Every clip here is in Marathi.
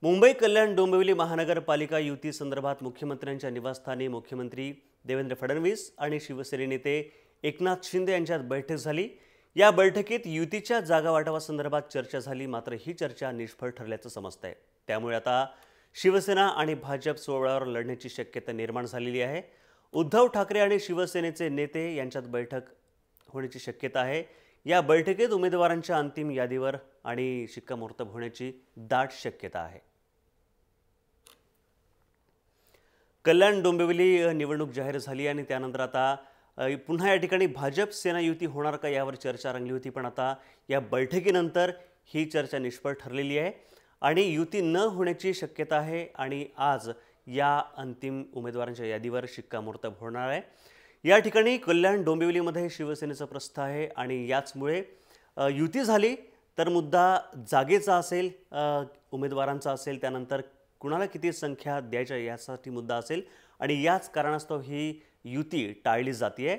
मुंबई कल्याण डोंबिवली महानगरपालिका युती संदर्भात मुख्यमंत्र्यांच्या निवासस्थानी मुख्यमंत्री देवेंद्र फडणवीस आणि शिवसेना नेते एकनाथ शिंदे यांच्यात बैठक झाली। या बैठकीत युतीच्या जागा वाटपासंदर्भात चर्चा झाली, मात्र ही चर्चा निष्फळ ठरल्याचं समजतंय। त्यामुळे आता शिवसेना आणि भाजप स्वबळावर लढण्याची शक्यता निर्माण झालेली आहे। उद्धव ठाकरे आणि शिवसेनेचे नेते यांच्यात बैठक होण्याची शक्यता आहे। या बैठकीत उमेदवारांच्या अंतिम यादीवर आणि शिक्कामोर्तब होण्याची दाट शक्यता आहे। कल्याण डोंबिवली निवडणूक जाहीर झाली आणि त्यानंतर आता पुन्हा या ठिकाणी भाजप सेना युती होणार का यावर चर्चा रंगली होती, पण आता या बैठकीनंतर ही चर्चा निष्फळ ठरलेली आहे आणि युती न होण्याची शक्यता आहे आणि आज या अंतिम उमेदवारांच्या यादीवर शिक्कामोर्तब होणार आहे। या ठिकाणी कल्याण डोंबिवलीमध्ये शिवसेनेचं प्रस्थ आहे आणि याचमुळे युती झाली तर मुद्दा जागेचा असेल, उमेदवारांचा असेल, त्यानंतर कुणाला किती संख्या द्यायच्या यासाठी मुद्दा असेल आणि याच कारणास्तव ही युती टाळली जाते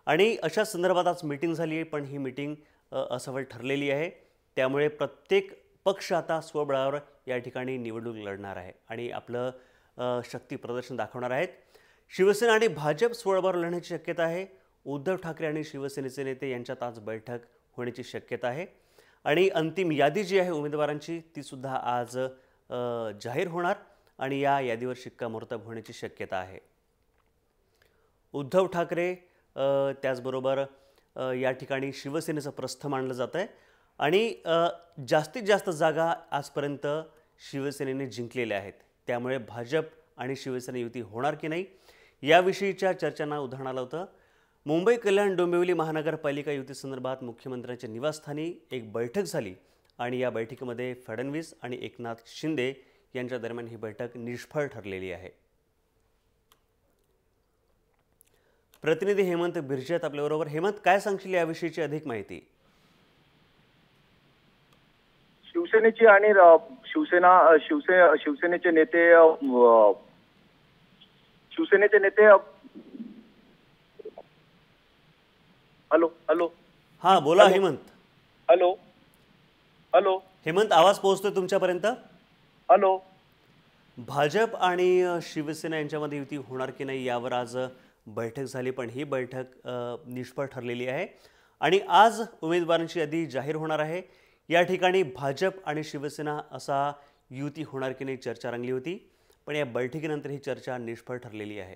आणि अशा संदर्भात आज मीटिंग झाली आहे, पण ही मीटिंग असफल ठरलेली आहे। त्यामुळे प्रत्येक पक्ष आता स्वबळावर या ठिकाणी निवडणूक लढणार आहे आणि आपलं शक्ती प्रदर्शन दाखवणार आहेत। शिवसेना आणि भाजप स्वबळावर लढण्याची शक्यता आहे। उद्धव ठाकरे आणि शिवसेनेचे नेते यांच्यात आज बैठक होण्याची शक्यता आहे आणि अंतिम यादी जी आहे उमेदवारांची ती सुद्धा आज जाहीर होणार आणि या यादीवर शिक्कामोर्तब होण्याची शक्यता आहे। उद्धव ठाकरे त्याचबरोबर या ठिकाणी शिवसेनेचं प्रस्थ मानलं जात आहे आणि जास्तीत जास्त जागा आजपर्यंत शिवसेनेने जिंकलेल्या आहेत। त्यामुळे भाजप आणि शिवसेना युती होणार की नाही याविषयीच्या चर्चांना उधाण आलं होतं। मुंबई कल्याण डोंबिवली महानगरपालिका युती संदर्भात मुख्यमंत्र्यांच्या निवासस्थानी एक बैठक झाली आणि या बैठकीमध्ये फडणवीस आणि एकनाथ शिंदे यांच्या दरम्यान ही बैठक निष्फळ ठरलेली आहे। प्रतिनिधी हेमंत बिर्जत आपल्याबरोबर। हेमंत, काय सांगशील याविषयीची अधिक माहिती? शिवसेनेची आणि शिवसेनेचे नेते हॅलो हॅलो हा बोला हेमंत। हॅलो हॅलो हेमंत, आवाज पोहोचतोय तुमच्यापर्यंत? हॅलो। भाजप आणि शिवसेना यांच्यामध्ये युती होणार की नाही यावर आज बैठक झाली, पण ही बैठक निष्फळ ठरलेली आहे आणि आज उमेदवारांची यादी जाहीर होणार आहे। या ठिकाणी भाजप आणि शिवसेना असा युती होणार की नाही चर्चा रंगली होती, पण या बैठकीनंतर ही चर्चा निष्फळ ठरलेली आहे।